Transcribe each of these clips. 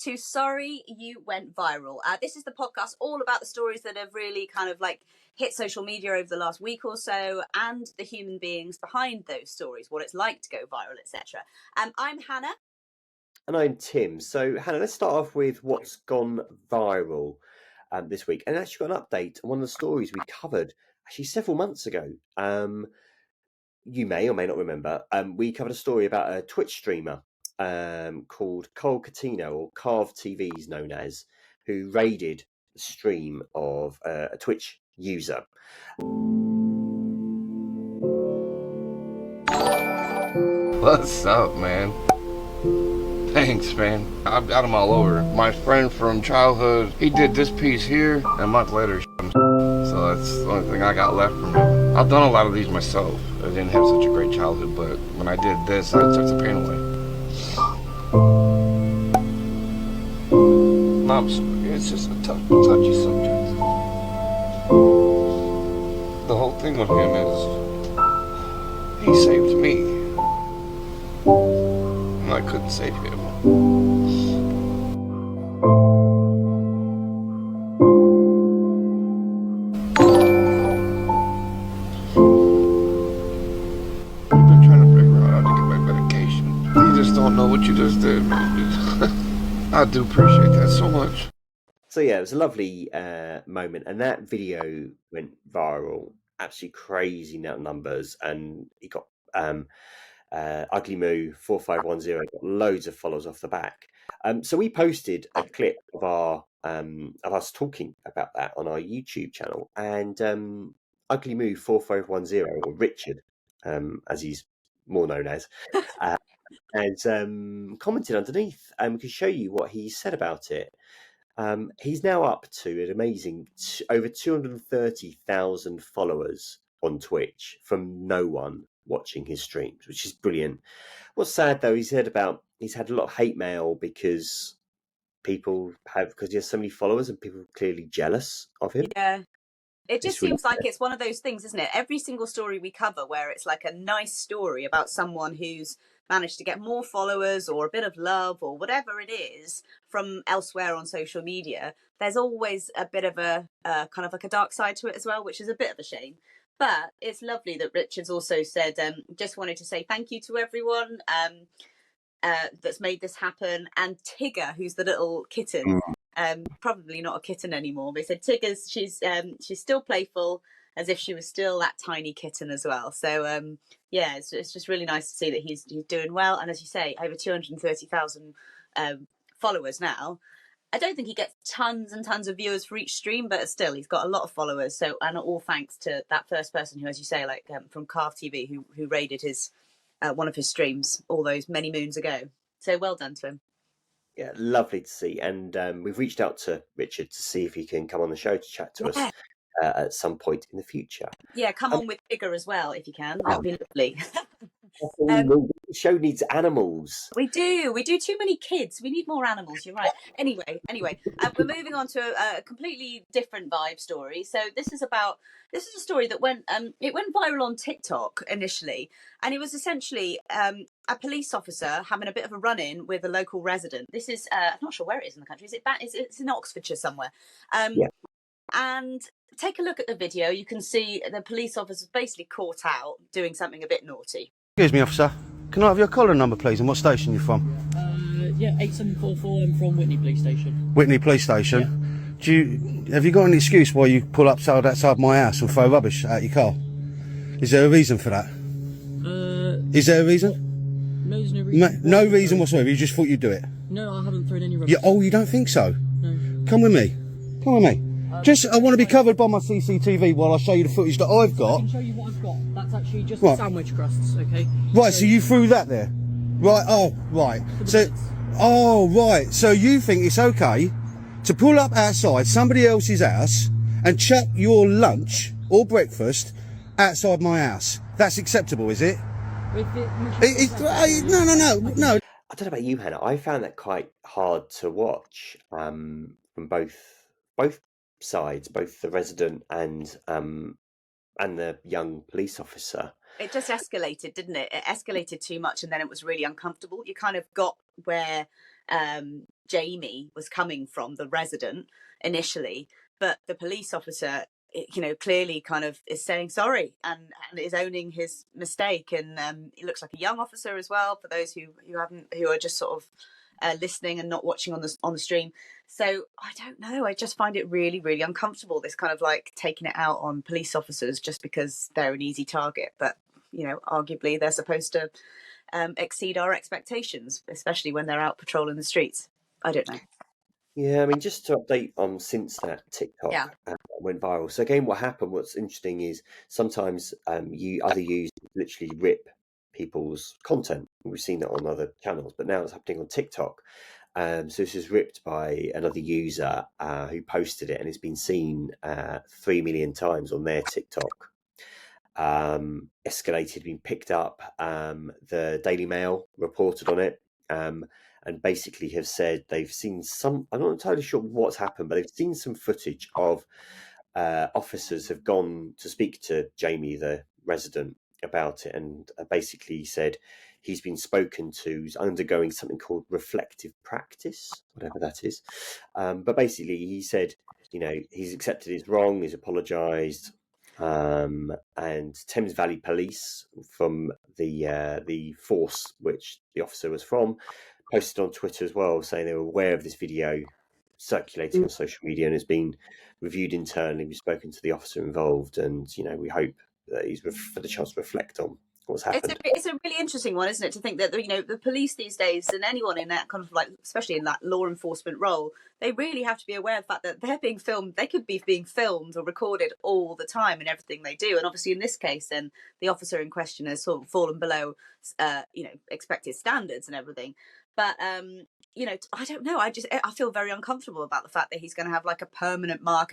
to Sorry You Went Viral. This is the podcast all about the stories that have really kind of like hit social media over the last week or so, and the human beings behind those stories, what it's like to go viral, etc. I'm Hannah. And I'm Tim. So, Hannah, let's start off with what's gone viral this week. And actually got an update on one of the stories we covered actually several months ago. You may or may not remember, we covered a story about a Twitch streamer called Cole Catino, or Carve TV is known as, who raided the stream of a Twitch user. What's up, man? Thanks, man. I've got them all over. My friend from childhood, he did this piece here, and a month later, so that's the only thing I got left from him. I've done a lot of these myself. I didn't have such a great childhood, but when I did this, I took the pain away. I'm sorry, it's just a touchy subject. The whole thing with him is, he saved me, and I couldn't save him. I've been trying to figure out how to get my medication. You just don't know what you just did, man. I do appreciate that so much. So yeah, it was a lovely moment, and that video went viral, absolutely crazy numbers, and he got Ugly Moo 4510 got loads of followers off the back. So we posted a clip of us talking about that on our YouTube channel, and Ugly Moo 4510, or Richard, as he's more known as, and commented underneath. We can show you what he said about it. He's now up to an amazing over 230,000 followers on Twitch from no one watching his streams, which is brilliant. What's sad though, he's had a lot of hate mail because he has so many followers and people are clearly jealous of him. Yeah. It just seems like it's one of those things, isn't it? Every single story we cover where it's like a nice story about someone who's managed to get more followers or a bit of love or whatever it is from elsewhere on social media, there's always a bit of a kind of like a dark side to it as well, which is a bit of a shame. But it's lovely that Richard's also said, just wanted to say thank you to everyone that's made this happen. And Tigger, who's the little kitten, probably not a kitten anymore. They said Tigger's she's still playful, as if she was still that tiny kitten as well. So yeah, it's just really nice to see that he's doing well. And as you say, over 230,000 followers now. I don't think he gets tons and tons of viewers for each stream, but still, he's got a lot of followers. So, and all thanks to that first person who, as you say, like from Carve TV, who raided his one of his streams all those many moons ago. So well done to him. Yeah, lovely to see. And we've reached out to Richard to see if he can come on the show to chat to us at some point in the future. Yeah, come on with Tigger as well if you can. That'd be lovely. The show needs animals. We do too many kids. We need more animals. You're right. Anyway, we're moving on to a completely different vibe story. So this is a story that went viral on TikTok initially, and it was essentially a police officer having a bit of a run-in with a local resident. This is I'm not sure where it is in the country. Is it it's in Oxfordshire somewhere. Yeah. And take a look at the video. You can see the police officer basically caught out doing something a bit naughty. Excuse me, officer. Can I have your collar number, please, and what station you're from? Yeah, 8744. I'm from Whitney Police Station. Whitney Police Station. Yeah. Have you got an excuse why you pull up outside my house and throw rubbish at your car? Is there a reason for that? Is there a reason? No, there's no reason. No reason whatsoever. You just thought you'd do it. No, I haven't thrown any rubbish. You don't think so? No. Come with me. I want to be covered by my CCTV while I show you the footage that I've got. I can show you what I've got. That's actually just the sandwich crusts, okay? Right, so you threw that there? Right, right. So you think it's okay to pull up outside somebody else's house and chuck your lunch or breakfast outside my house? That's acceptable, is it? No. I don't know about you, Hannah. I found that quite hard to watch from both sides, both the resident and the young police officer. It just escalated, didn't it? It escalated too much, and then it was really uncomfortable. You kind of got where Jamie was coming from, the resident, initially, but the police officer, you know, clearly kind of is saying sorry and is owning his mistake. And he looks like a young officer as well, for those who are just sort of listening and not watching on the stream. So I don't know, I just find it really, really uncomfortable, this kind of like taking it out on police officers just because they're an easy target. But, you know, arguably they're supposed to exceed our expectations, especially when they're out patrolling the streets. I don't know. Yeah, I mean, just to update on since that TikTok went viral. So again, what's interesting is sometimes other users literally rip people's content. We've seen that on other channels, but now it's happening on TikTok. So this was ripped by another user who posted it, and it's been seen 3 million times on their TikTok. Escalated, been picked up. The Daily Mail reported on it. And basically have said they've seen some, I'm not entirely sure what's happened, but they've seen some footage of officers have gone to speak to Jamie, the resident, about it, and basically said he's been spoken to, he's undergoing something called reflective practice, whatever that is. But basically he said, you know, he's accepted his wrong, he's apologised. And Thames Valley Police, from the force which the officer was from, posted on Twitter as well, saying they were aware of this video circulating on social media and has been reviewed internally. We've spoken to the officer involved, and you know, we hope that he's had a chance to reflect on what's happened. It's a really interesting one, isn't it, to think that, you know, the police these days, and anyone in that kind of like, especially in that law enforcement role, they really have to be aware of the fact that they're being filmed. They could be being filmed or recorded all the time in everything they do. And obviously in this case, then the officer in question has sort of fallen below, you know, expected standards and everything. But you know, I don't know. I feel very uncomfortable about the fact that he's going to have like a permanent mark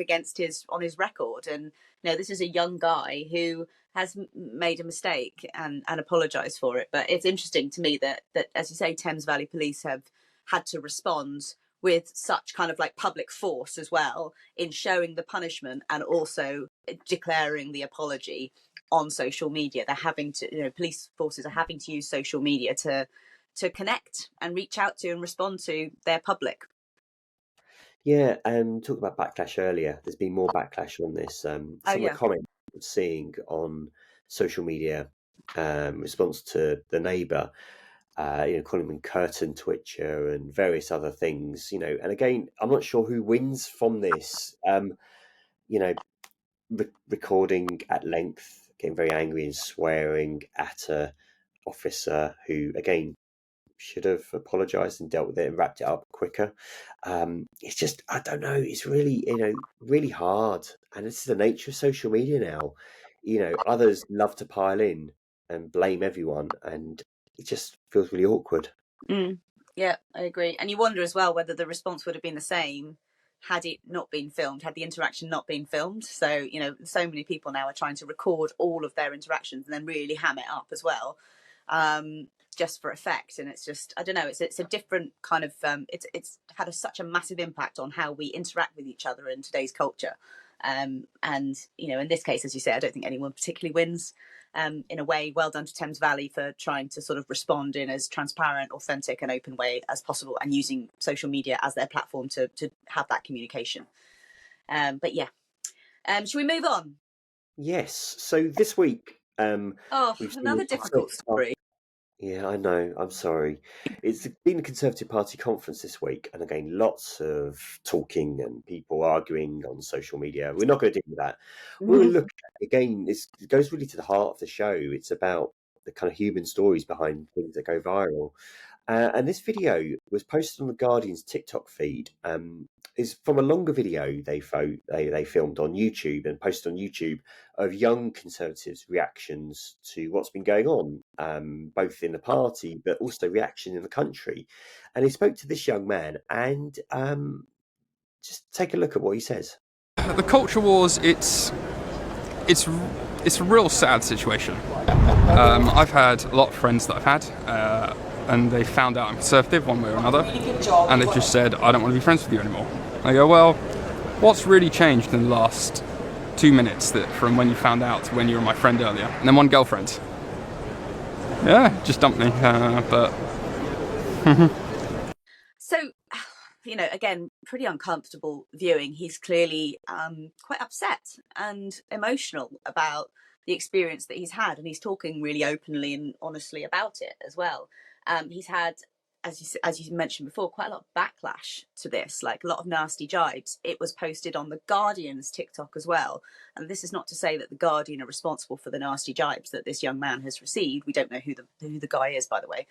on his record. And you know, this is a young guy who has made a mistake and apologized for it. But it's interesting to me that as you say, Thames Valley Police have had to respond with such kind of like public force as well, in showing the punishment and also declaring the apology on social media. They're having to, you know, police forces are having to use social media to connect and reach out to and respond to their public. Yeah, talking about backlash earlier, there's been more backlash on this. Some of the comments I'm seeing on social media, response to the neighbour, you know, calling him curtain twitcher and various other things, you know. And again, I'm not sure who wins from this. You know, recording at length, getting very angry and swearing at a officer who, again, should have apologized and dealt with it and wrapped it up quicker. It's just, I don't know, it's really, you know, really hard. And this is the nature of social media now. You know, others love to pile in and blame everyone, and it just feels really awkward. Yeah, I agree. And you wonder as well whether the response would have been the same had it not been filmed, had the interaction not been filmed. So, you know, so many people now are trying to record all of their interactions and then really ham it up as well. Just for effect. And it's just, I don't know, it's a different kind of it's had such a massive impact on how we interact with each other in today's culture. And you know, in this case, as you say, I don't think anyone particularly wins. In a way, well done to Thames Valley for trying to sort of respond in as transparent, authentic and open way as possible, and using social media as their platform to have that communication. But yeah, should we move on? Yes. So this week, another difficult story. Yeah, I know. I'm sorry. It's been a Conservative Party conference this week, and again, lots of talking and people arguing on social media. We're not going to deal with that. We'll look at, again, it goes really to the heart of the show. It's about the kind of human stories behind things that go viral. And this video was posted on the Guardian's TikTok feed. Is from a longer video they filmed on YouTube and posted on YouTube of young Conservatives' reactions to what's been going on, both in the party but also reaction in the country. And he spoke to this young man, and just take a look at what he says. The culture wars, it's a real sad situation. I've had a lot of friends that I've had, and they found out I'm Conservative one way or another, and they've just said, I don't want to be friends with you anymore. I go, well, what's really changed in the last 2 minutes from when you found out to when you were my friend earlier? And then one girlfriend. Yeah, just dumped me, but... So, again, pretty uncomfortable viewing. He's clearly quite upset and emotional about the experience that he's had, and he's talking really openly and honestly about it as well. He's had, as you mentioned before, quite a lot of backlash to this, like a lot of nasty jibes. It was posted on the Guardian's TikTok as well, and this is not to say that the Guardian are responsible for the nasty jibes that this young man has received. We don't know who the guy is, by the way,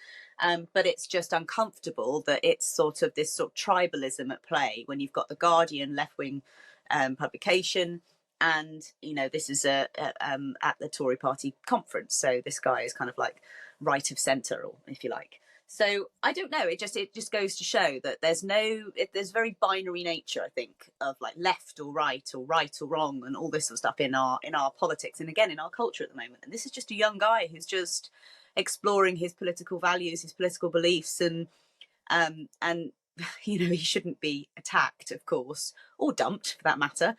but it's just uncomfortable that it's sort of this sort of tribalism at play when you've got the Guardian left-wing publication, and this is at the Tory party conference, so this guy is kind of like right of centre, or if you like. So I don't know. It just goes to show that there's very binary nature, I think, of like left or right or wrong and all this sort of stuff in our politics, and again in our culture at the moment. And this is just a young guy who's just exploring his political values, his political beliefs, and he shouldn't be attacked, of course, or dumped for that matter,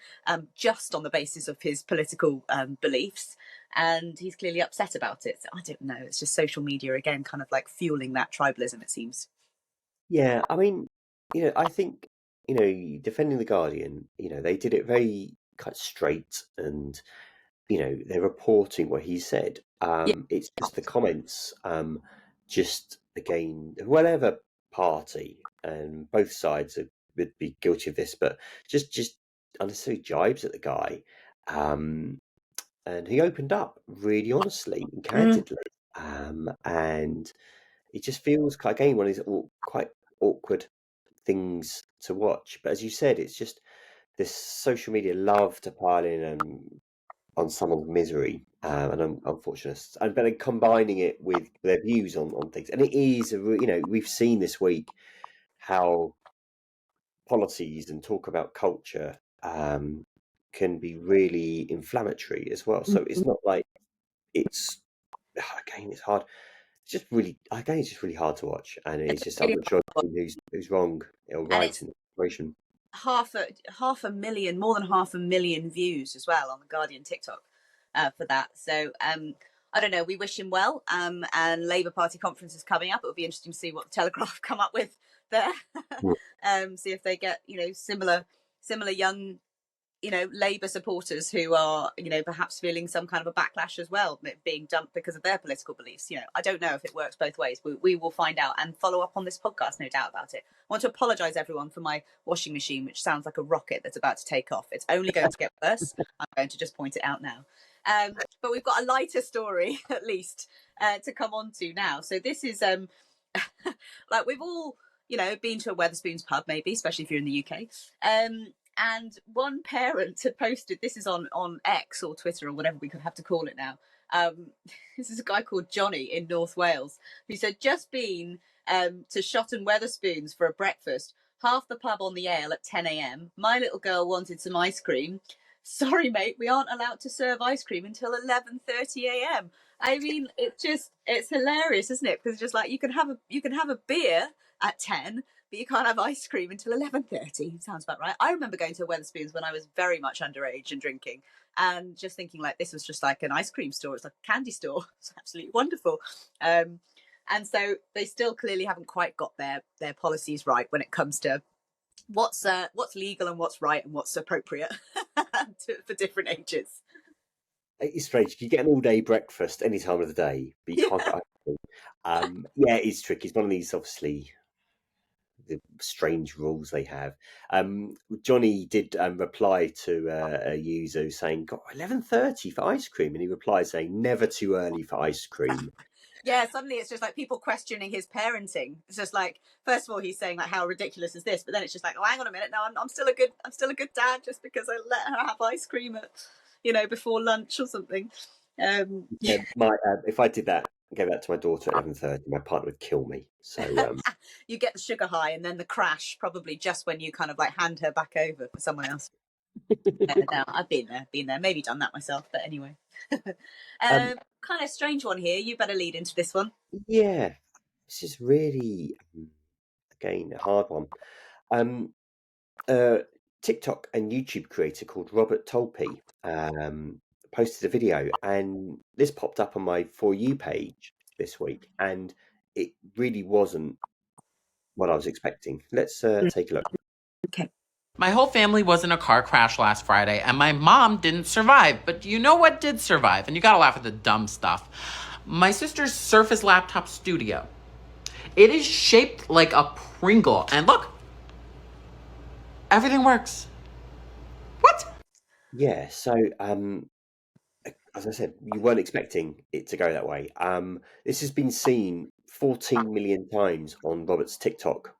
just on the basis of his political beliefs. And he's clearly upset about it. So I don't know. It's just social media again, kind of like fueling that tribalism, it seems. Yeah, I mean, I think, defending the Guardian, they did it very kind of straight, and they're reporting what he said. Yeah. It's just the comments, just again, whatever party, and both sides would be guilty of this, but just unnecessary jibes at the guy. And he opened up really honestly and candidly. And it just feels again one of these quite awkward things to watch. But as you said, it's just this social media love to pile in on someone's misery and unfortunateness, but then combining it with their views on things. And it is, we've seen this week how policies and talk about culture can be really inflammatory as well. So it's not like it's hard. It's just really hard to watch, and it's just Really, who's wrong or right in the situation. more than half a million views as well on the Guardian TikTok for that. So I don't know. We wish him well. And Labour Party conference is coming up. It will be interesting to see what the Telegraph come up with there. See if they get similar young Labour supporters who are perhaps feeling some kind of a backlash as well, being dumped because of their political beliefs. I don't know if it works both ways. We will find out and follow up on this podcast, no doubt about it. I want to apologise everyone for my washing machine, which sounds like a rocket that's about to take off. It's only going to get worse. I'm going to just point it out now. But we've got a lighter story at least to come on to now. So this is like we've all been to a Wetherspoons pub, maybe, especially if you're in the UK. And one parent had posted, this is on X or Twitter or whatever we could have to call it now. This is a guy called Johnny in North Wales who said, just been to Shotton Wetherspoons for a breakfast, half the pub on the ale at 10 a.m. My little girl wanted some ice cream. Sorry, mate, we aren't allowed to serve ice cream until 11:30 a.m. I mean, it's hilarious, isn't it? Because it's just like you can have a beer at 10, but you can't have ice cream until 11:30. Sounds about right. I remember going to Wetherspoons when I was very much underage and drinking, and just thinking like this was just like an ice cream store. It's like a candy store. It's absolutely wonderful. And so they still clearly haven't quite got their policies right when it comes to what's legal and what's right and what's appropriate for different ages. It's strange. You get an all-day breakfast any time of the day, but you can't get ice cream. Yeah, it's tricky. It's one of these, obviously, the strange rules they have. Johnny did reply to a user saying, "God, 11:30 for ice cream," and he replied saying, "Never too early for ice cream." Yeah, suddenly it's just like people questioning his parenting. It's just like, first of all, he's saying like, how ridiculous is this? But then it's just like, oh, hang on a minute, no, I'm still a good dad just because I let her have ice cream at before lunch or something. If I did that, gave that to my daughter at 11:30, my partner would kill me. So you get the sugar high and then the crash probably just when you kind of like hand her back over for someone else. No, I've been there, maybe done that myself, but anyway. Kind of strange one here. You better lead into this one. Yeah, this is really again a hard one. TikTok and YouTube creator called Robert Tolpe posted a video, and this popped up on my For You page this week, and it really wasn't what I was expecting. Let's take a look. Okay. My whole family was in a car crash last Friday, and my mom didn't survive. But you know what did survive? And you gotta laugh at the dumb stuff. My sister's Surface Laptop Studio. It is shaped like a Pringle. And look, everything works. What? Yeah, so as I said, you weren't expecting it to go that way. This has been seen 14 million times on Robert's TikTok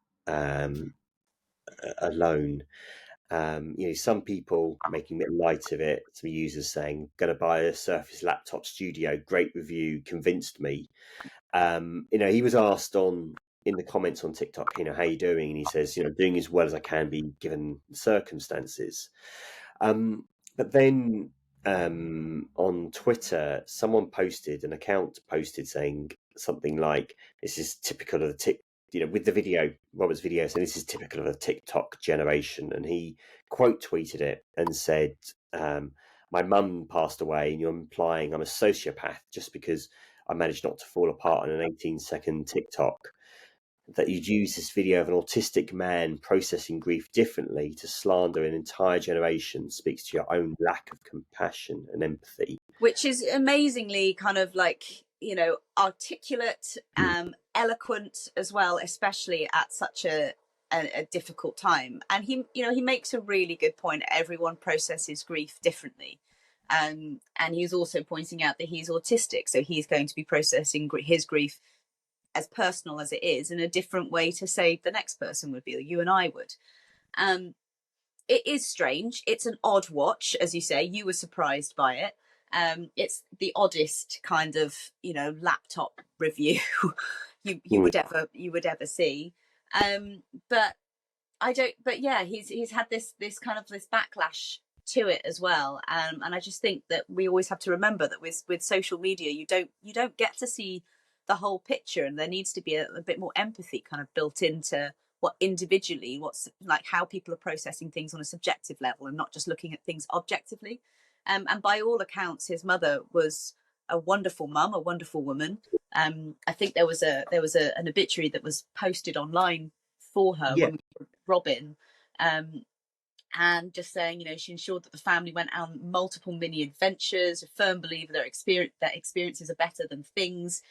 alone. Some people making a bit light of it, some users saying, "Gonna buy a Surface Laptop Studio, great review, convinced me." He was asked in the comments on TikTok, how you doing? And he says, doing as well as I can be given circumstances. But then on Twitter, an account posted saying something like, "This is typical of the with the video, Robert's video, saying this is typical of the TikTok generation." And he quote tweeted it and said, "My mum passed away, and you're implying I'm a sociopath just because I managed not to fall apart on an 18-second TikTok. That you'd use this video of an autistic man processing grief differently to slander an entire generation speaks to your own lack of compassion and empathy." Which is amazingly kind of like, articulate, eloquent as well, especially at such a difficult time. And he makes a really good point. Everyone processes grief differently. And he's also pointing out that he's autistic, so he's going to be processing his grief, as personal as it is, in a different way to say the next person would be, or you and I would. It is strange. It's an odd watch, as you say. You were surprised by it. It's the oddest kind of laptop review you would ever see. But I don't. But yeah, he's had this kind of this backlash to it as well. And I just think that we always have to remember that with social media, you don't get to see the whole picture, and there needs to be a bit more empathy kind of built into what's like how people are processing things on a subjective level and not just looking at things objectively. And by all accounts, his mother was a wonderful mum, a wonderful woman. I think there was an obituary that was posted online for her, when Robin, and just saying, she ensured that the family went on multiple mini adventures, a firm believer that experiences are better than things.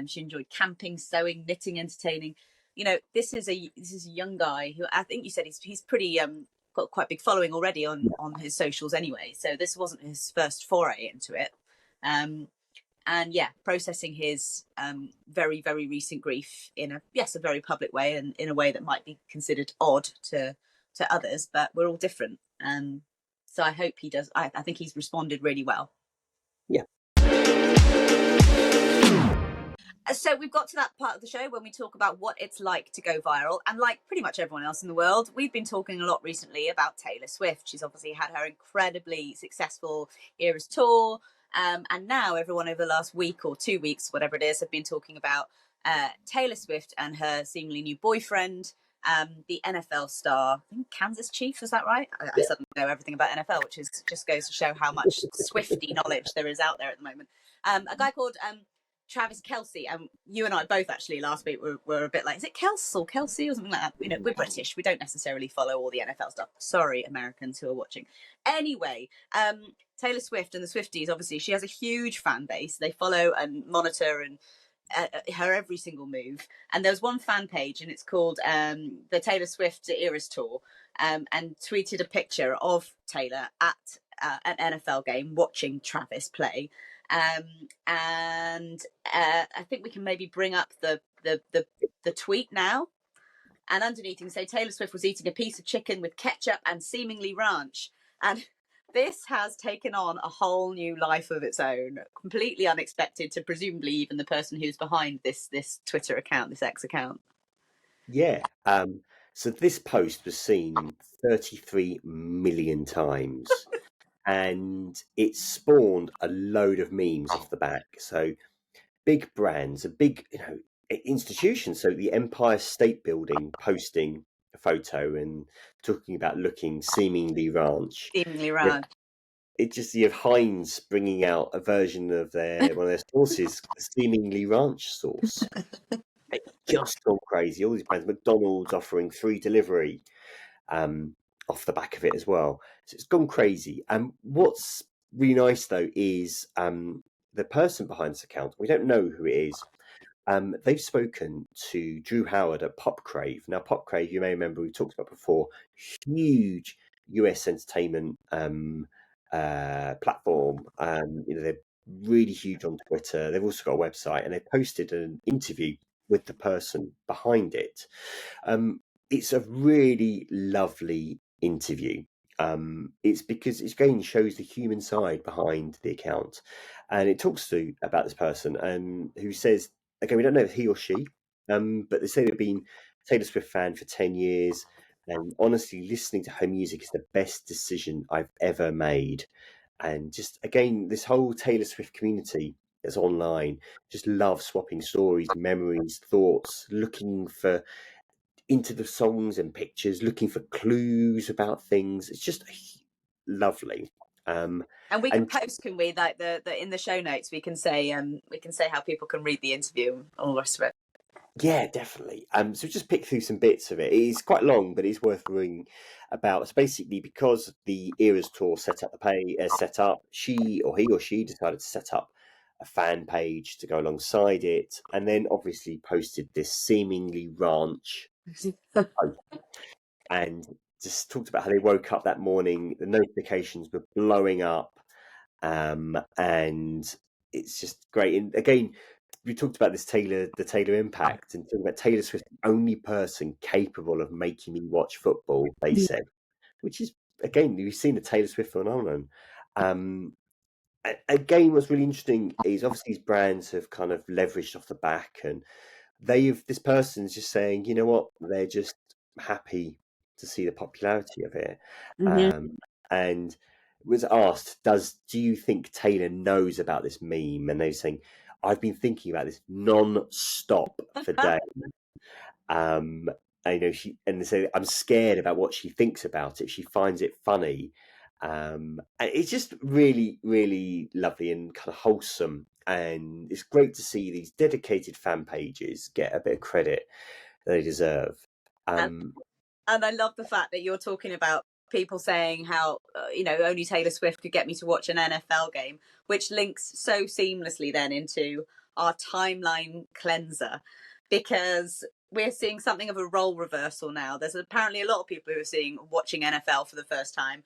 She enjoyed camping, sewing, knitting, entertaining. This is a young guy who, I think you said he's pretty got quite a big following already on his socials anyway. So this wasn't his first foray into it. And yeah, processing his very, very recent grief in a very public way, and in a way that might be considered odd to others, but we're all different. So I hope he does. I think he's responded really well. Yeah. So we've got to that part of the show when we talk about what it's like to go viral. And like pretty much everyone else in the world, we've been talking a lot recently about Taylor Swift. She's obviously had her incredibly successful Eras tour. And now everyone over the last week or 2 weeks, whatever it is, have been talking about Taylor Swift and her seemingly new boyfriend, the NFL star, I think Kansas Chief, is that right? I suddenly know everything about NFL, which just goes to show how much Swiftie knowledge there is out there at the moment. A guy called Travis Kelce, and you and I both actually last week were a bit like, is it Kelce or something like that? We're British, we don't necessarily follow all the NFL stuff. Sorry, Americans who are watching. Anyway, Taylor Swift and the Swifties, obviously, she has a huge fan base. They follow and monitor and her every single move. And there's one fan page, and it's called the Taylor Swift Eras Tour, and tweeted a picture of Taylor at an NFL game watching Travis play. And I think we can maybe bring up the tweet now. And underneath you can say Taylor Swift was eating a piece of chicken with ketchup and seemingly ranch. And this has taken on a whole new life of its own, completely unexpected to presumably even the person who's behind this Twitter account, this X account. Yeah. So this post was seen 33 million times. And it spawned a load of memes off the back. So big brands, a big institution. So the Empire State Building posting a photo and talking about looking seemingly ranch. Seemingly ranch. It just, you have Heinz bringing out a version of one of their sauces, seemingly ranch sauce. It's just gone crazy. All these brands, McDonald's offering free delivery off the back of it as well. So it's gone crazy. And what's really nice though is the person behind this account. We don't know who it is. They've spoken to Drew Howard at Popcrave. Now, Popcrave, you may remember we talked about before, huge US entertainment platform. They're really huge on Twitter. They've also got a website, and they posted an interview with the person behind it. It's a really lovely interview. It's because it again shows the human side behind the account, and it talks about this person who says, again, we don't know if he or she, but they say they've been a Taylor Swift fan for 10 years, and honestly, listening to her music is the best decision I've ever made. And just again, this whole Taylor Swift community that's online just love swapping stories, memories, thoughts, looking for into the songs and pictures, looking for clues about things. It's just lovely. And we can post, can we? Like the in the show notes, we can say how people can read the interview and all the rest of it. Yeah, definitely. So just pick through some bits of it. It is quite long, but it's worth reading about. So basically, because the Eras tour set up, he or she decided to set up a fan page to go alongside it, and then obviously posted this seemingly ranch and just talked about how they woke up that morning, the notifications were blowing up, and it's just great. And again, we talked about the Taylor impact, and talking about Taylor Swift, the only person capable of making me watch football, they said, which is, again, we've seen the Taylor Swift phenomenon. Again, what's really interesting is obviously these brands have kind of leveraged off the back, and this person's just saying, you know what, they're just happy to see the popularity of it. And was asked, do you think Taylor knows about this meme? And they're saying, I've been thinking about this non-stop for days. I know they say, I'm scared about what she thinks about it. She finds it funny. And it's just really, really lovely and kind of wholesome. And it's great to see these dedicated fan pages get a bit of credit that they deserve. And I love the fact that you're talking about people saying how, only Taylor Swift could get me to watch an NFL game, which links so seamlessly then into our timeline cleanser, because we're seeing something of a role reversal now. There's apparently a lot of people who are watching NFL for the first time,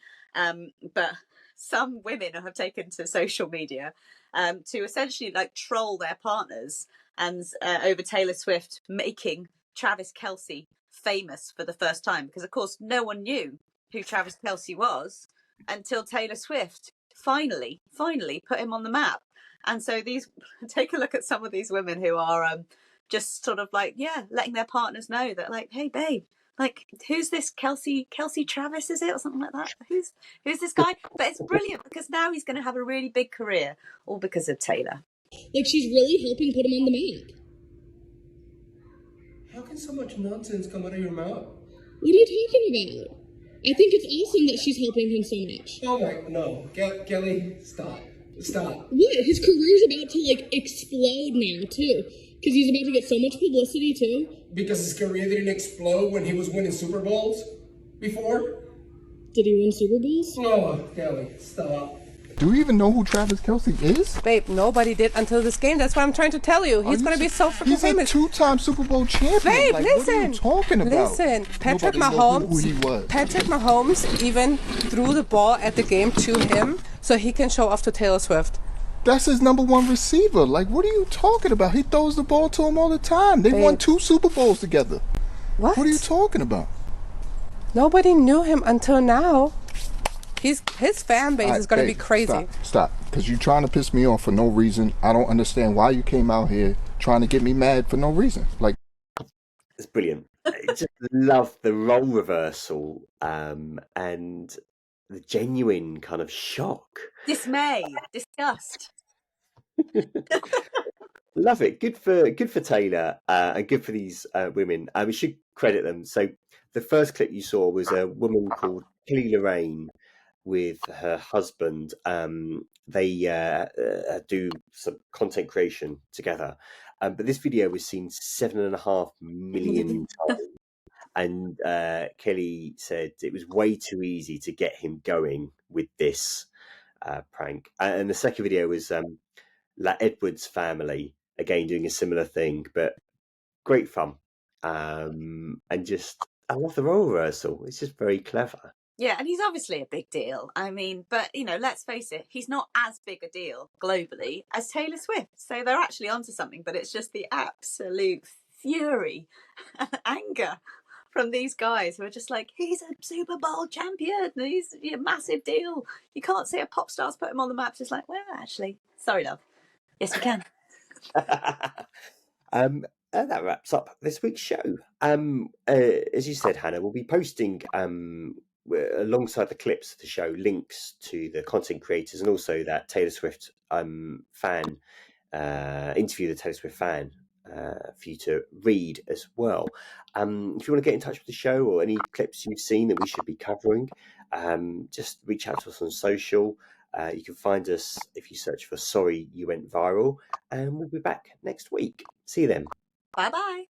but some women have taken to social media to essentially troll their partners and over Taylor Swift making Travis Kelce famous for the first time, because of course no one knew who Travis Kelce was until Taylor Swift finally put him on the map. And so take a look at some of these women who are just sort of letting their partners know that hey babe, who's this Kelce Travis, is it, or something like that? Who's this guy? But it's brilliant because now he's going to have a really big career, all because of Taylor. She's really helping put him on the map. How can so much nonsense come out of your mouth? What are you talking about? I think it's awesome that she's helping him so much. Oh my, no. Kelly, stop. What? His career's about to explode now too, because he's about to get so much publicity too. Because his career didn't explode when he was winning Super Bowls before? Did he win Super Bowls? Oh, Kelly, stop. Do you even know who Travis Kelce is? Babe, nobody did until this game. That's what I'm trying to tell you. He's going to be so freaking famous. He's a two-time Super Bowl champion. Babe, listen. What are you talking about? Listen, Patrick Mahomes even threw the ball at the game to him so he can show off to Taylor Swift. That's his number one receiver. What are you talking about? He throws the ball to him all the time. They won 2 Super Bowls together. What are you talking about? Nobody knew him until now. His fan base is going to be crazy. Stop. Because you're trying to piss me off for no reason. I don't understand why you came out here trying to get me mad for no reason. It's brilliant. I just love the role reversal and the genuine kind of shock. Dismay. Disgust. Love it. Good for Taylor and good for these women. We should credit them. So the first clip you saw was a woman called Kelly Lorraine. with her husband. They do some content creation together, but this video was seen 7.5 million times. And Kelly said it was way too easy to get him going with this prank. And the second video was Edward's family, again doing a similar thing, but great fun. And just, I love the role reversal. It's just very clever. Yeah, and he's obviously a big deal. I mean, but, you know, let's face it, he's not as big a deal globally as Taylor Swift. So they're actually onto something, but it's just the absolute fury and anger from these guys who are just like, he's a Super Bowl champion, he's a massive deal. You can't say a pop star's put him on the map. Just like, well, actually, sorry, love. Yes, we can. And that wraps up this week's show. As you said, Hannah, we'll be posting alongside the clips of the show links to the content creators and also that Taylor Swift fan interview, the Taylor Swift fan, for you to read as well. If you want to get in touch with the show or any clips you've seen that we should be covering, just reach out to us on social. You can find us if you search for Sorry You Went Viral, and we'll be back next week. See you then. Bye-bye.